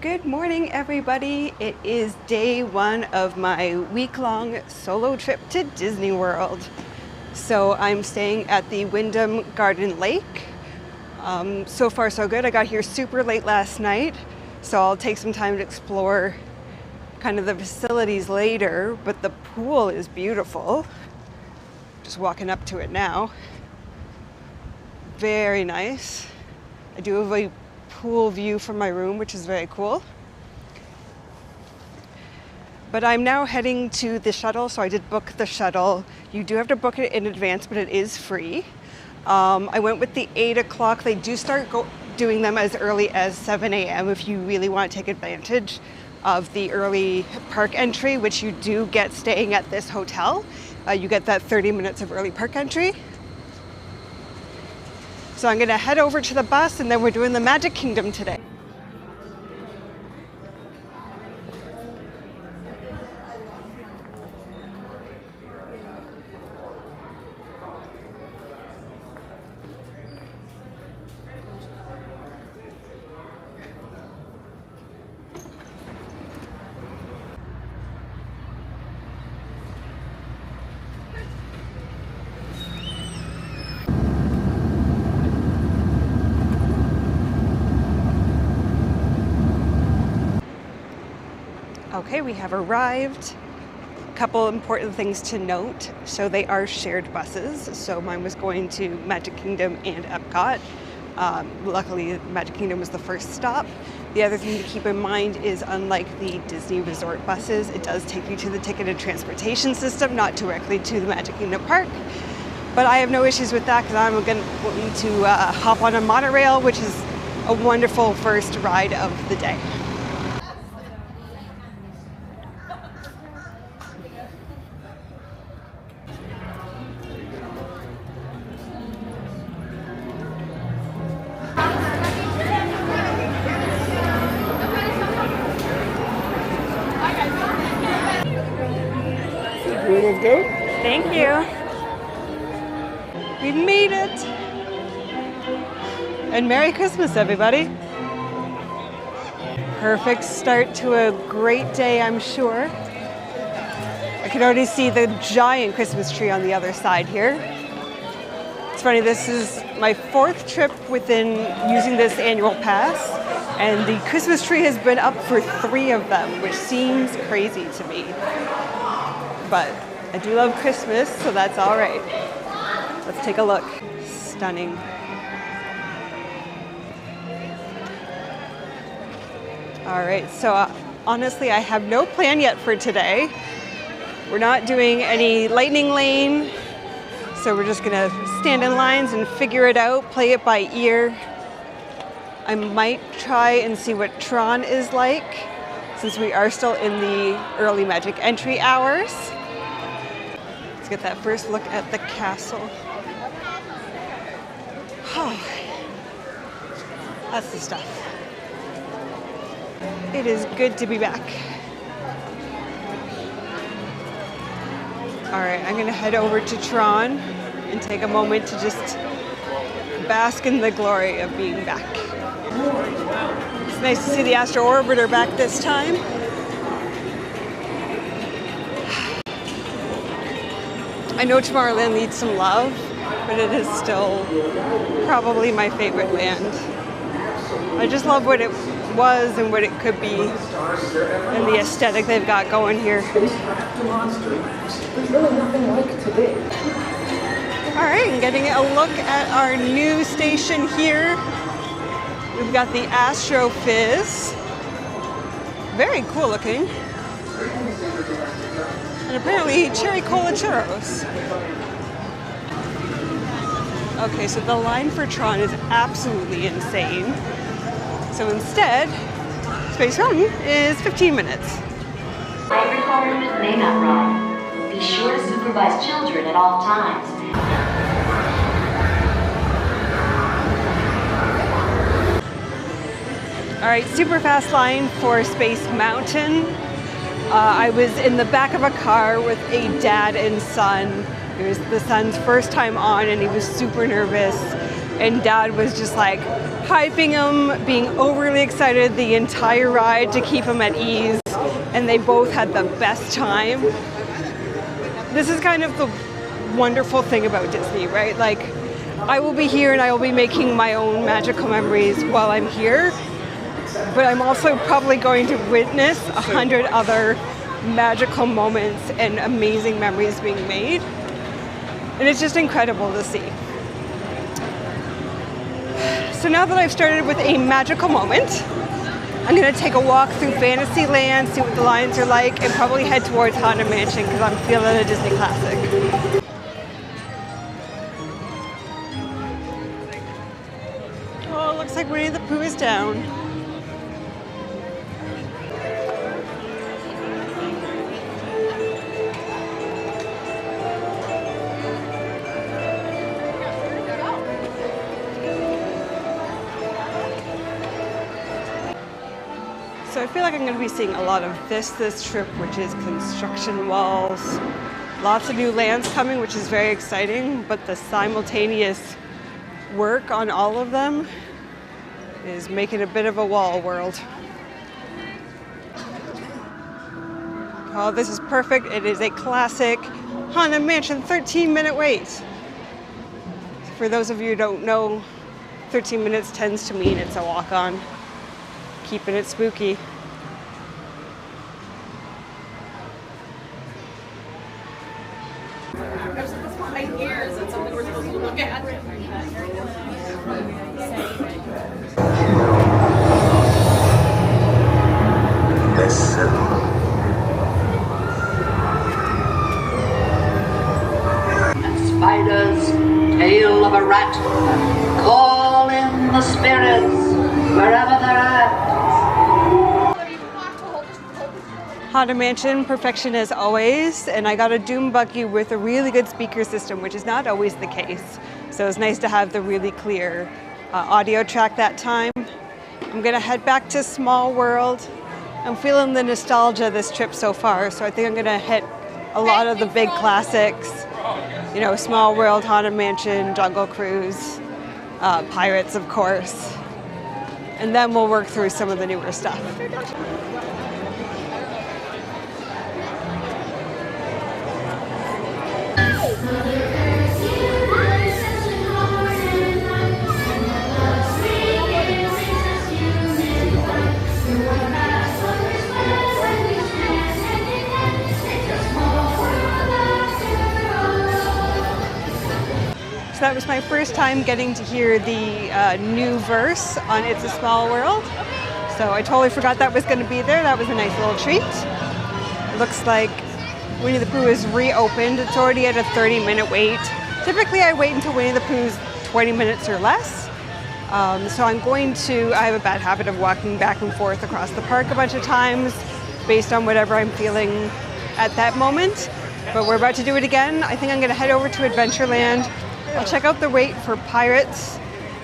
Good morning, everybody. It is day one of my week-long solo trip to Disney World. So I'm staying at the Wyndham Garden Lake. So far so good. I got here super late last night, so I'll take some time to explore kind of the facilities later, but the pool is beautiful. Just walking up to it now. Very nice. I do have a pool view from my room, which is very cool. But I'm now heading to the shuttle, so I did book the shuttle. You do have to book it in advance, but it is free. I went with the 8 o'clock. They do start doing them as early as 7 a.m. if you really want to take advantage of the early park entry, which you do get staying at this hotel. You get that 30 minutes of early park entry. So I'm gonna head over to the bus and then we're doing the Magic Kingdom today. Okay, we have arrived. A couple important things to note. So they are shared buses. So mine was going to Magic Kingdom and Epcot. Luckily, Magic Kingdom was the first stop. The other thing to keep in mind is, unlike the Disney Resort buses, it does take you to the ticketed transportation system, not directly to the Magic Kingdom Park. But I have no issues with that because I'm going to hop on a monorail, which is a wonderful first ride of the day. Go. Thank you. We made it. And Merry Christmas, everybody. Perfect start to a great day, I'm sure. I can already see the giant Christmas tree on the other side here. It's funny, this is my 4th trip within using this annual pass, and the Christmas tree has been up for 3 of them, which seems crazy to me. But I do love Christmas, so that's all right. Let's take a look. Stunning. All right, so honestly, I have no plan yet for today. We're not doing any lightning lane, so we're just gonna stand in lines and figure it out, play it by ear. I might try and see what Tron is like, since we are still in the early Magic entry hours. Let's get that first look at the castle. Oh, that's the stuff. It is good to be back. All right, I'm gonna head over to Tron and take a moment to just bask in the glory of being back. It's nice to see the Astro Orbiter back this time. I know Tomorrowland needs some love, but it is still probably my favorite land. I just love what it was and what it could be, and the aesthetic they've got going here. All right, and getting a look at our new station here. We've got the Astro Fizz. Very cool looking. And apparently cherry cola churros. Okay, so the line for Tron is absolutely insane. So instead, Space Mountain is 15 minutes. Library card may not ride. Be sure to supervise children at all times. All right, super fast line for Space Mountain. I was in the back of a car with a dad and son. It was the son's first time on and he was super nervous. and Dad was just like hyping him, being overly excited the entire ride to keep him at ease, and they both had the best time. This is kind of the wonderful thing about Disney, right? Like, I will be here and I will be making my own magical memories while I'm here, but I'm also probably going to witness 100 other magical moments and amazing memories being made. And it's just incredible to see. So now that I've started with a magical moment, I'm going to take a walk through Fantasyland, see what the lines are like, and probably head towards Haunted Mansion because I'm feeling a Disney classic. Oh, looks like Winnie the Pooh is down. So I feel like I'm going to be seeing a lot of this trip, which is construction walls. Lots of new lands coming, which is very exciting, but the simultaneous work on all of them is making a bit of a wall world. Oh, this is perfect. It is a classic Haunted Mansion 13-minute wait. For those of you who don't know, 13 minutes tends to mean it's a walk-on. Keeping it spooky. Listen. And spiders, tail of a rat, call in the spirits wherever they're at. Haunted Mansion, perfection as always, and I got a Doom buggy with a really good speaker system, which is not always the case. So it's nice to have the really clear audio track that time. I'm gonna head back to Small World. I'm feeling the nostalgia this trip so far, so I think I'm gonna hit a lot of the big classics. You know, Small World, Haunted Mansion, Jungle Cruise, Pirates, of course. And then we'll work through some of the newer stuff. That was my first time getting to hear the new verse on It's a Small World. So I totally forgot that was going to be there. That was a nice little treat. It looks like Winnie the Pooh is reopened. It's already at a 30-minute wait. Typically I wait until Winnie the Pooh's 20 minutes or less. So I have a bad habit of walking back and forth across the park a bunch of times based on whatever I'm feeling at that moment. But we're about to do it again. I think I'm going to head over to Adventureland. I'll check out the wait for Pirates,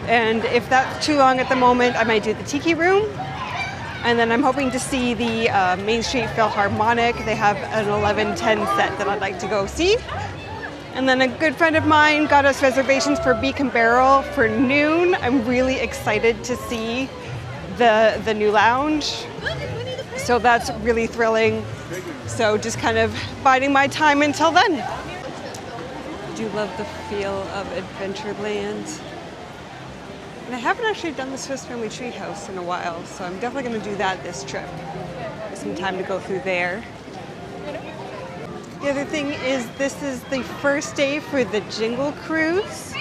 and if that's too long at the moment, I might do the Tiki Room. And then I'm hoping to see the Main Street Philharmonic. They have an 11:10 set that I'd like to go see. And then a good friend of mine got us reservations for Beak and Barrel for noon. I'm really excited to see the new lounge. So that's really thrilling. So just kind of biding my time until then. I do love the feel of Adventureland. And I haven't actually done the Swiss Family Treehouse in a while, so I'm definitely going to do that this trip. There's some time to go through there. The other thing is this is the first day for the Jingle Cruise.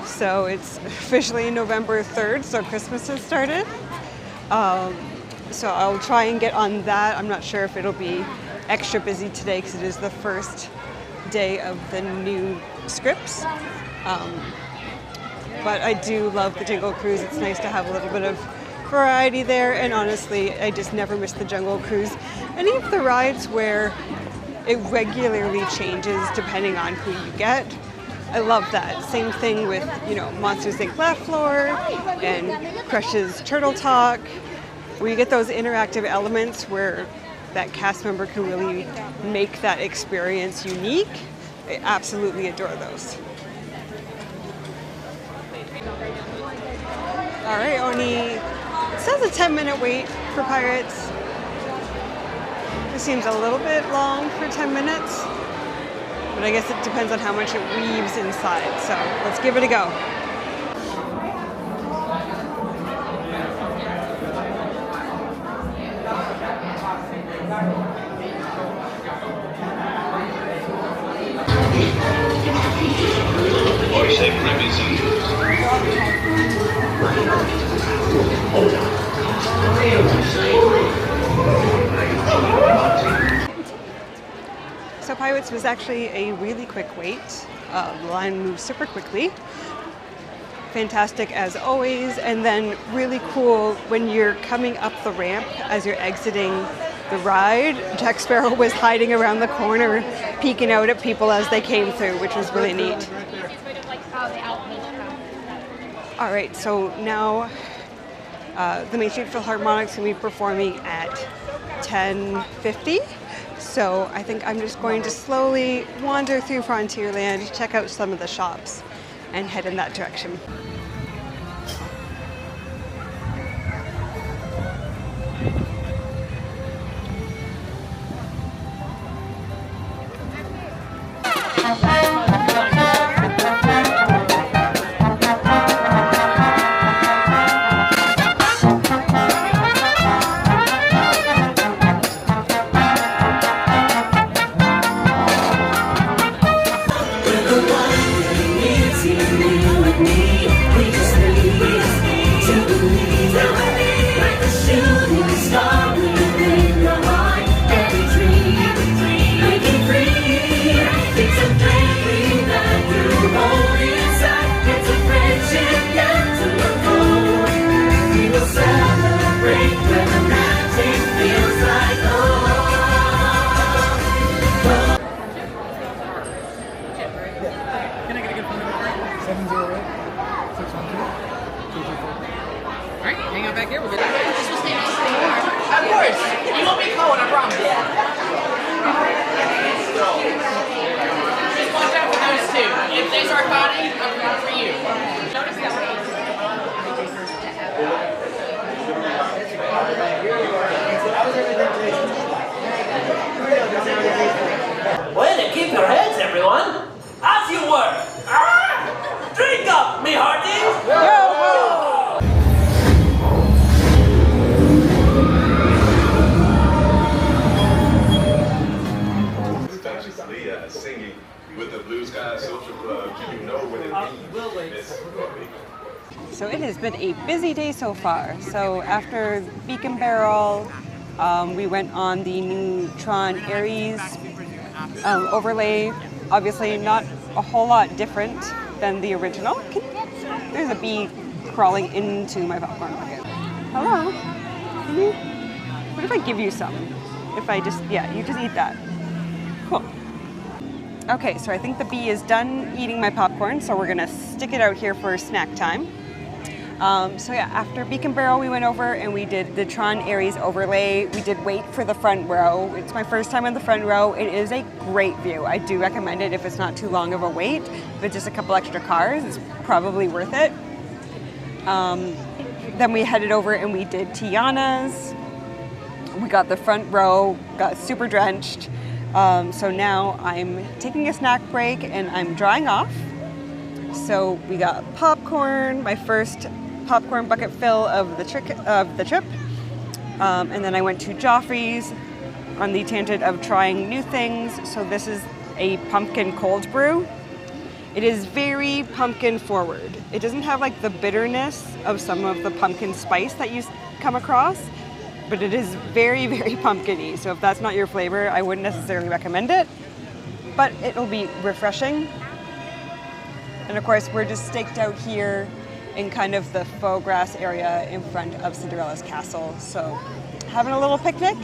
So it's officially November 3rd, so Christmas has started. So I'll try and get on that. I'm not sure if it'll be extra busy today because it is the first day of the new scripts. But I do love the Jungle Cruise. It's nice to have a little bit of variety there, and honestly, I just never miss the Jungle Cruise. Any of the rides where it regularly changes depending on who you get, I love that. Same thing with, Monsters Inc. Laugh Floor and Crush's Turtle Talk, where you get those interactive elements where that cast member can really make that experience unique. I absolutely adore those. All right, only, it says a 10-minute wait for Pirates. This seems a little bit long for 10 minutes, but I guess it depends on how much it weaves inside. So let's give it a go. So Pirates was actually a really quick wait. The line moved super quickly. Fantastic as always, and then really cool when you're coming up the ramp as you're exiting the ride. Jack Sparrow was hiding around the corner, peeking out at people as they came through, which was really neat. All right, so now the Main Street Philharmonic's gonna be performing at 10:50. So I think I'm just going to slowly wander through Frontierland, check out some of the shops, and head in that direction. Way to keep your heads, everyone! As you were! Ah! Drink up, me hearties! Singing with the Blue Sky Social Club. You know what it means. So it has been a busy day so far. So after Beacon Barrel, we went on the new Tron Ares overlay. Obviously not a whole lot different than the original. There's a bee crawling into my popcorn bucket. Hello? What if I give you some? If I just, yeah, you just eat that. Cool. Okay, so I think the bee is done eating my popcorn, so we're gonna stick it out here for snack time. So yeah, after Beacon Barrel, we went over and we did the Tron Ares overlay. We did wait for the front row. It's my first time in the front row. It is a great view. I do recommend it if it's not too long of a wait. If it's just a couple extra cars, it's probably worth it. Then we headed over and we did Tiana's. We got the front row, got super drenched. So now I'm taking a snack break and I'm drying off. So we got popcorn, my first popcorn bucket fill of the trip. And then I went to Joffrey's on the tangent of trying new things. So this is a pumpkin cold brew. It is very pumpkin forward. It doesn't have like the bitterness of some of the pumpkin spice that you come across, but it is very, very pumpkin-y. So if that's not your flavor, I wouldn't necessarily recommend it, but it'll be refreshing. And of course, we're just staked out here in kind of the faux grass area in front of Cinderella's castle. So having a little picnic,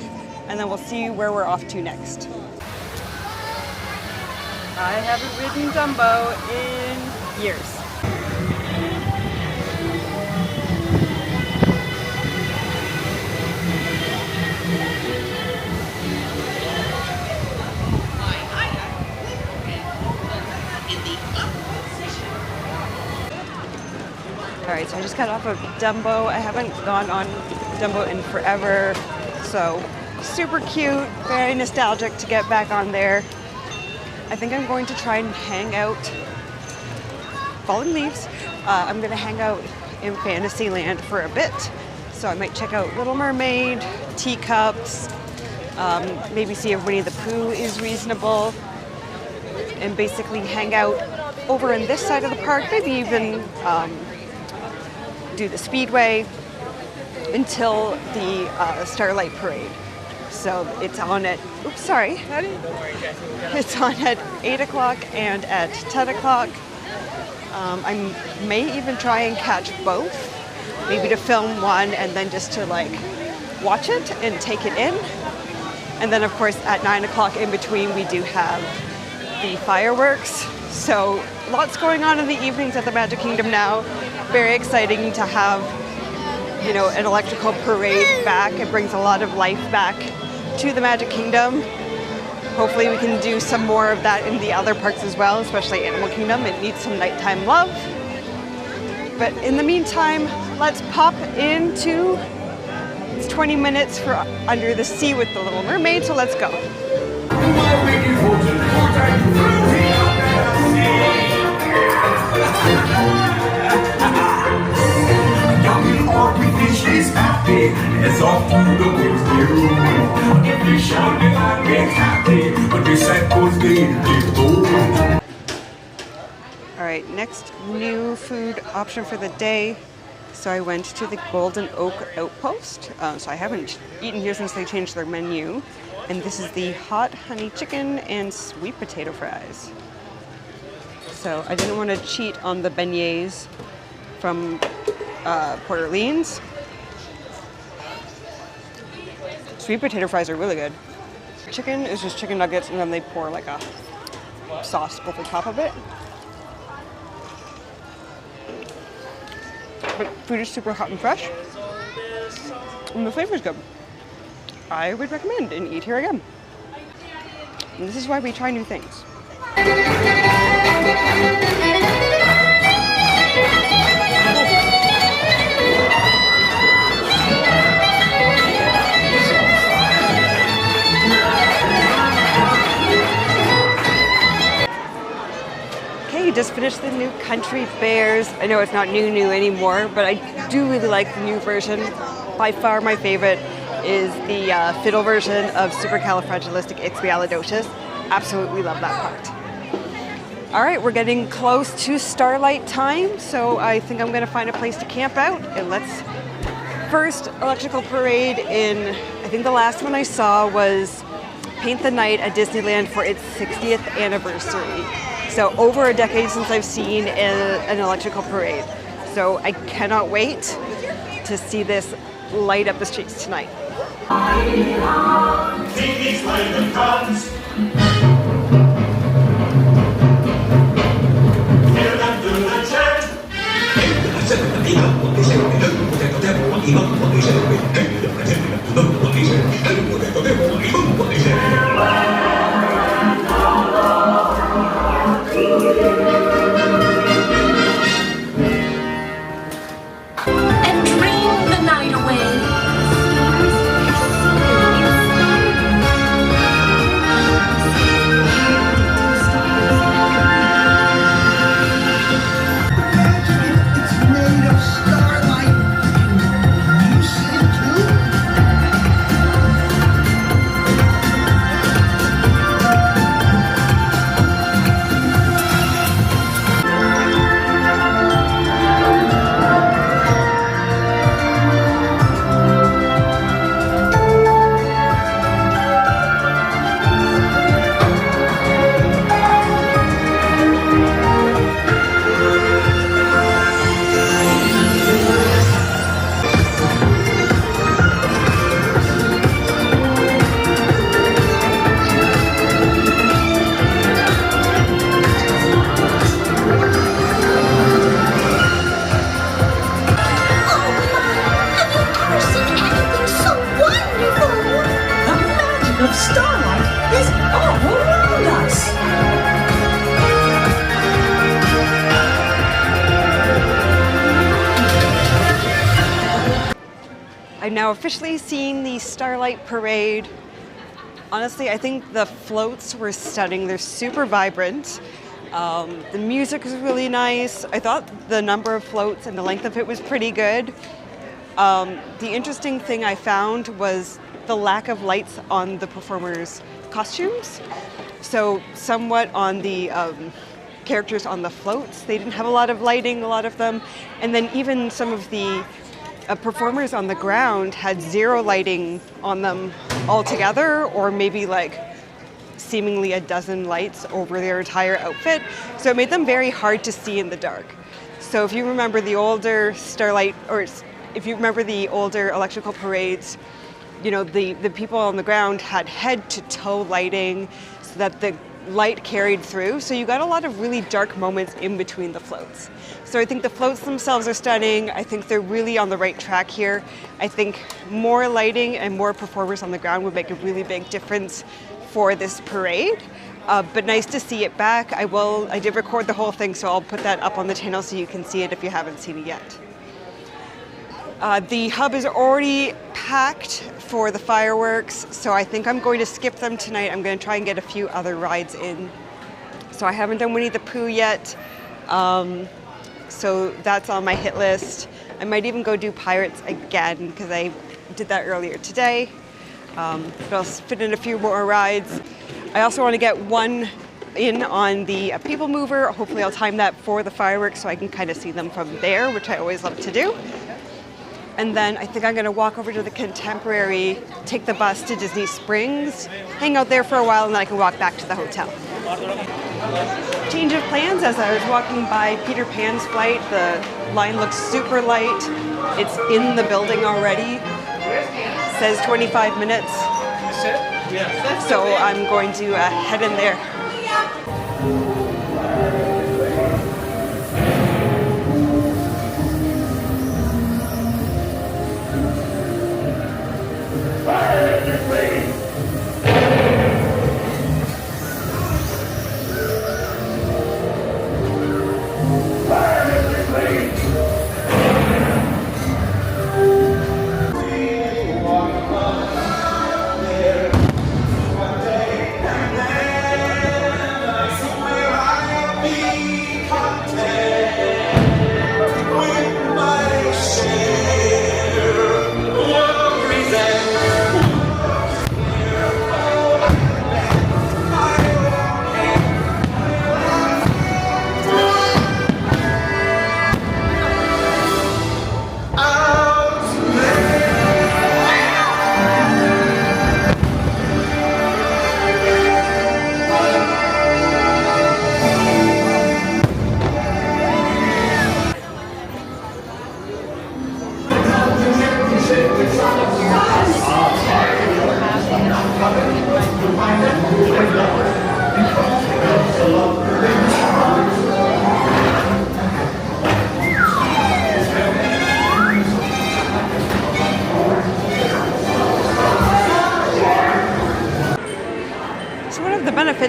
and then we'll see where we're off to next. I haven't ridden Dumbo in years. All Alright, so I just got off of Dumbo. I haven't gone on Dumbo in forever, so super cute, very nostalgic to get back on there. I think I'm going to try and hang out, falling leaves, I'm going to hang out in Fantasyland for a bit. So I might check out Little Mermaid, Teacups, maybe see if Winnie the Pooh is reasonable, and basically hang out over on this side of the park, maybe even do the Speedway until the Starlight Parade. So it's on at, oops, sorry. It's on at 8 o'clock and at 10 o'clock. I may even try and catch both, maybe to film one and then just to like watch it and take it in. And then of course at 9 o'clock in between we do have the fireworks. So lots going on in the evenings at the Magic Kingdom now. Very exciting to have, you know, an electrical parade back. It brings a lot of life back to the Magic Kingdom. Hopefully we can do some more of that in the other parks as well, especially Animal Kingdom. It needs some nighttime love. But in the meantime, let's pop into, it's 20 minutes for Under the Sea with the Little Mermaid, so let's go. She's happy, it's off to the whiskey room. If you shout me like it's happy, but this set goes the All right, next new food option for the day. So I went to the Golden Oak Outpost. So I haven't eaten here since they changed their menu. And this is the hot honey chicken and sweet potato fries. So I didn't want to cheat on the beignets from Port Orleans. Sweet potato fries are really good. Chicken is just chicken nuggets and then they pour like a sauce over top of it. But food is super hot and fresh. And the flavor is good. I would recommend and eat here again. And this is why we try new things. Just finished the new Country Bears. I know it's not new anymore, but I do really like the new version. By far my favorite is the fiddle version of Supercalifragilisticexpialidocious. Absolutely love that part. All right, we're getting close to Starlight time, so I think I'm gonna find a place to camp out, and let's first electrical parade in, I think the last one I saw was Paint the Night at Disneyland for its 60th anniversary. So over a decade since I've seen an electrical parade. So I cannot wait to see this light up the streets tonight. It's made of starlight. You see it too? now officially seeing the Starlight Parade. Honestly, I think the floats were stunning. They're super vibrant. The music was really nice. I thought the number of floats and the length of it was pretty good. The interesting thing I found was the lack of lights on the performers' costumes. So somewhat on the characters on the floats, they didn't have a lot of lighting, a lot of them. And then even some of the performers on the ground had zero lighting on them altogether, or maybe like seemingly a dozen lights over their entire outfit. So it made them very hard to see in the dark. So if you remember the older Starlight, or if you remember the older electrical parades, you know, the people on the ground had head to toe lighting so that the light carried through. So you got a lot of really dark moments in between the floats. So I think the floats themselves are stunning. I think they're really on the right track here. I think more lighting and more performers on the ground would make a really big difference for this parade. But nice to see it back. I did record the whole thing, so I'll put that up on the channel so you can see it if you haven't seen it yet. The hub is already packed for the fireworks, so I think I'm going to skip them tonight. I'm going to try and get a few other rides in. So I haven't done Winnie the Pooh yet, so that's on my hit list. I might even go do Pirates again because I did that earlier today, but I'll fit in a few more rides. I also want to get one in on the People Mover. Hopefully I'll time that for the fireworks so I can kind of see them from there, which I always love to do. And then I think I'm going to walk over to the Contemporary, take the bus to Disney Springs, hang out there for a while, and then I can walk back to the hotel. Change of plans. As I was walking by Peter Pan's flight, the line looks super light. It's in the building already. It says 25 minutes. So I'm going to head in there.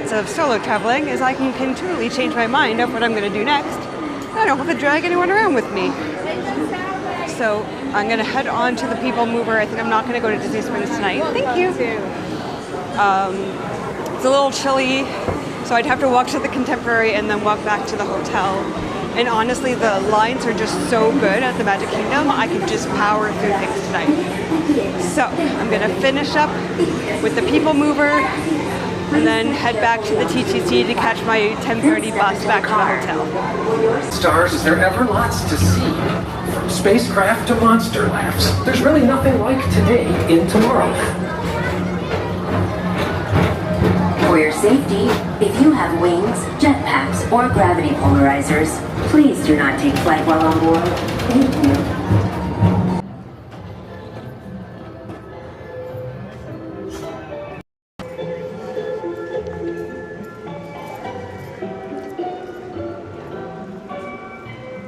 Of solo traveling is I can continually change my mind of what I'm going to do next. I don't have to drag anyone around with me. So I'm going to head on to the People Mover. I think I'm not going to go to Disney Springs tonight. Thank you. It's a little chilly, so I'd have to walk to the Contemporary and then walk back to the hotel. And honestly, the lines are just so good at the Magic Kingdom, I could just power through things tonight. So I'm going to finish up with the People Mover and then head back to the TTC to catch my 10:30 bus back to the hotel. Stars, is there ever lots to see? From spacecraft to monster laughs, there's really nothing like today in Tomorrowland. For your safety, if you have wings, jetpacks, or gravity polarizers, please do not take flight while on board. Thank you.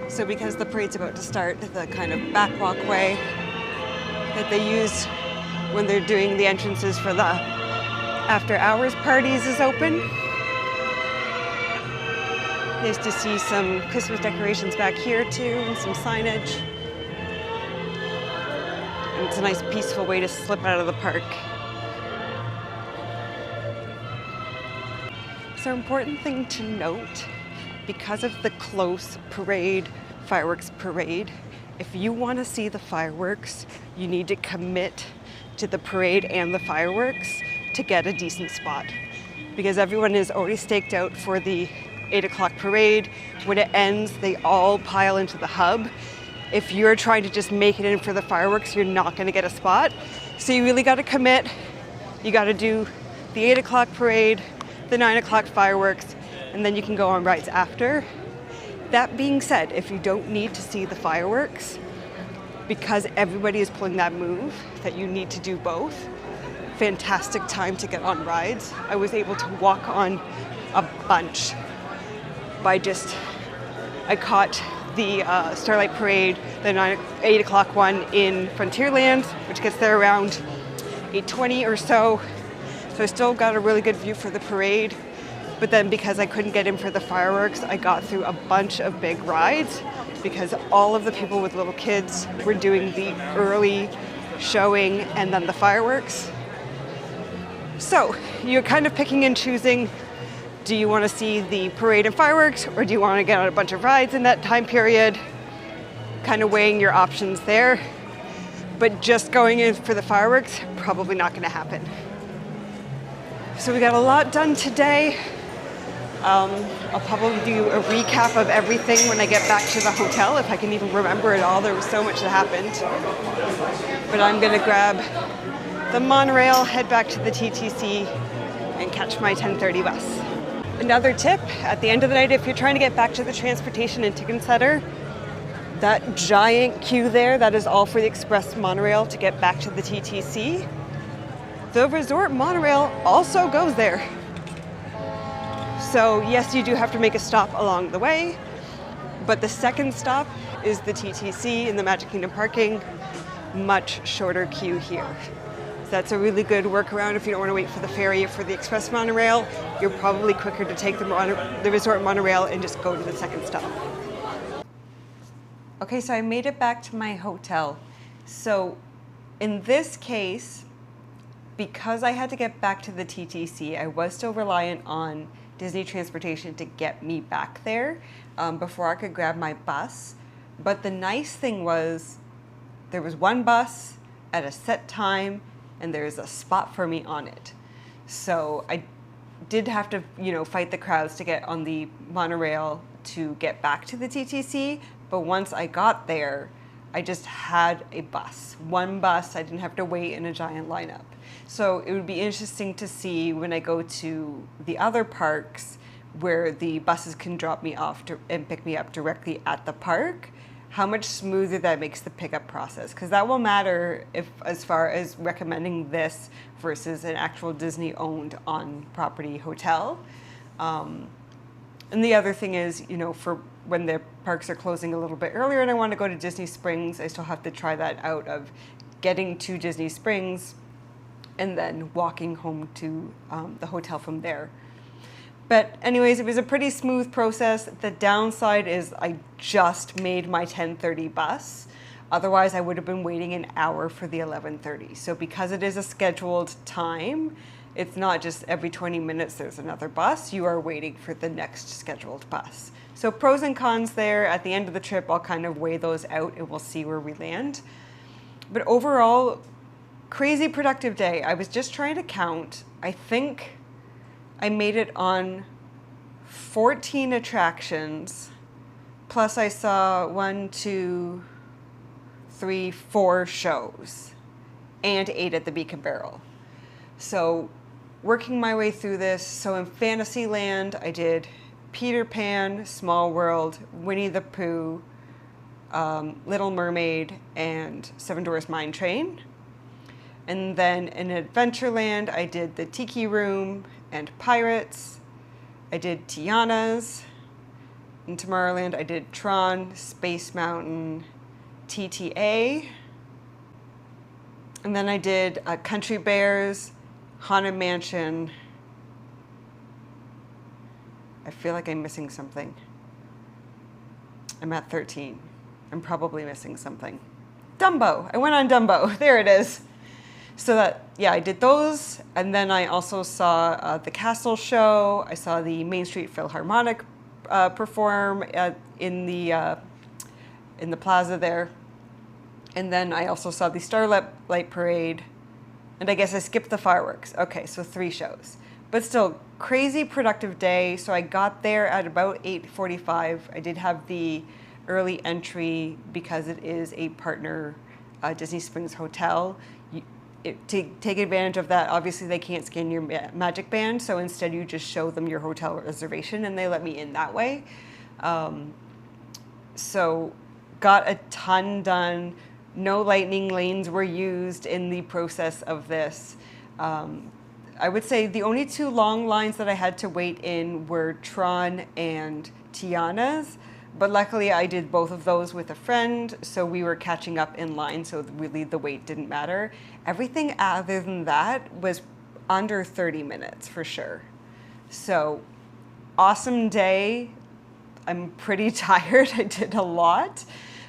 So because the parade's about to start, the kind of back walkway that they use when they're doing the entrances for the after hours parties is open. Nice to see some Christmas decorations back here too, and some signage. And it's a nice peaceful way to slip out of the park. So, important thing to note, because of the close fireworks parade, if you want to see the fireworks, you need to commit to the parade and the fireworks to get a decent spot. Because everyone is already staked out for the 8 o'clock parade. When it ends, they all pile into the hub. If you're trying to just make it in for the fireworks, you're not going to get a spot. So you really got to commit. You got to do the 8 o'clock parade, the 9 o'clock fireworks, and then you can go on rides after. That being said, if you don't need to see the fireworks, because everybody is pulling that move that you need to do both, fantastic time to get on rides. I was able to walk on a bunch I caught the Starlight Parade, the 8 o'clock one in Frontierland, which gets there around 8:20 or so. So I still got a really good view for the parade. But then because I couldn't get in for the fireworks, I got through a bunch of big rides because all of the people with little kids were doing the early showing and then the fireworks. So you're kind of picking and choosing. Do you want to see the parade and fireworks, or do you want to get on a bunch of rides in that time period? Kind of weighing your options there. But just going in for the fireworks, probably not going to happen. So we got a lot done today. I'll probably do a recap of everything when I get back to the hotel, if I can even remember it all. There was so much that happened. But I'm going to grab the monorail, head back to the TTC, and catch my 10:30 bus. Another tip, at the end of the night, if you're trying to get back to the transportation in Ticketcenter, that giant queue there, that is all for the express monorail to get back to the TTC. The resort monorail also goes there. So yes, you do have to make a stop along the way, but the second stop is the TTC in the Magic Kingdom parking. Much shorter queue here. So that's a really good workaround if you don't want to wait for the ferry or for the express monorail. You're probably quicker to take the resort monorail and just go to the second stop. Okay, so I made it back to my hotel. So in this case, because I had to get back to the TTC, I was still reliant on Disney Transportation to get me back there before I could grab my bus. But the nice thing was there was one bus at a set time and there's a spot for me on it. So I did have to, fight the crowds to get on the monorail to get back to the TTC. But once I got there, I just had a bus. One bus, I didn't have to wait in a giant lineup. So it would be interesting to see when I go to the other parks where the buses can drop me off and pick me up directly at the park, how much smoother that makes the pickup process. Because that will matter as far as recommending this versus an actual Disney-owned on-property hotel. And the other thing is, for when the parks are closing a little bit earlier and I want to go to Disney Springs, I still have to try that out of getting to Disney Springs and then walking home to the hotel from there. But anyways, it was a pretty smooth process. The downside is I just made my 10:30 bus. Otherwise, I would have been waiting an hour for the 11:30. So because it is a scheduled time, it's not just every 20 minutes there's another bus. You are waiting for the next scheduled bus. So pros and cons there. At the end of the trip, I'll kind of weigh those out and we'll see where we land. But overall, crazy productive day. I was just trying to count. I think I made it on 14 attractions. Plus I saw 4 shows and 8 at the Beacon Barrel. So working my way through this. So in Fantasyland, I did Peter Pan, Small World, Winnie the Pooh, Little Mermaid, and Seven Dwarfs Mine Train. And then in Adventureland, I did the Tiki Room and Pirates. I did Tiana's. In Tomorrowland, I did Tron, Space Mountain, TTA. And then I did Country Bears, Haunted Mansion. I feel like I'm missing something. I'm at 13. I'm probably missing something. Dumbo. I went on Dumbo. There it is. So that, yeah, I did those. And then I also saw the Castle show. I saw the Main Street Philharmonic perform in the plaza there. And then I also saw the Starlight Light Parade. And I guess I skipped the fireworks. Okay, so 3 shows. But still, crazy productive day. So I got there at about 8:45. I did have the early entry because it is a partner Disney Springs hotel. To take advantage of that, obviously they can't scan your Magic Band, so instead you just show them your hotel reservation and they let me in that way. So got a ton done. No lightning lanes were used in the process of this. I would say the only 2 long lines that I had to wait in were Tron and Tiana's, but luckily I did both of those with a friend, so we were catching up in line, so really the wait didn't matter. Everything other than that was under 30 minutes for sure. So awesome day. I'm pretty tired. I did a lot,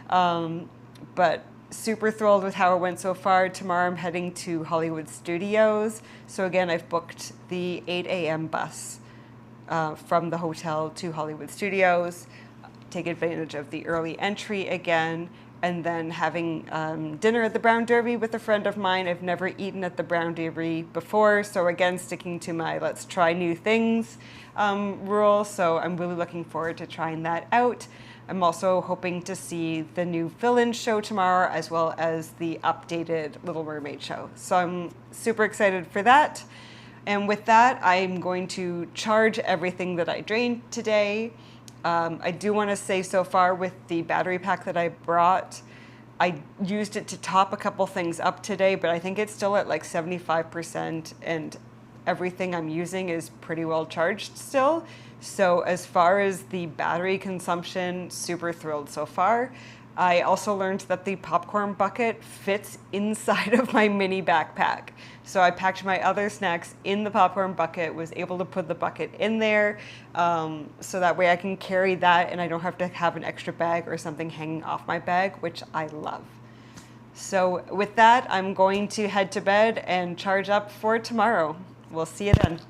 but super thrilled with how it went so far. Tomorrow I'm heading to Hollywood Studios. So again, I've booked the 8 a.m. bus from the hotel to Hollywood Studios. Take advantage of the early entry again, and then having dinner at the Brown Derby with a friend of mine. I've never eaten at the Brown Derby before, so again, sticking to my let's try new things rule. So I'm really looking forward to trying that out. I'm also hoping to see the new fill-in show tomorrow, as well as the updated Little Mermaid show. So I'm super excited for that. And with that, I'm going to charge everything that I drained today. I do want to say so far with the battery pack that I brought, I used it to top a couple things up today, but I think it's still at like 75%, and everything I'm using is pretty well charged still. So as far as the battery consumption, super thrilled so far. I also learned that the popcorn bucket fits inside of my mini backpack. So I packed my other snacks in the popcorn bucket, was able to put the bucket in there, so that way I can carry that and I don't have to have an extra bag or something hanging off my bag, which I love. So with that, I'm going to head to bed and charge up for tomorrow. We'll see you then.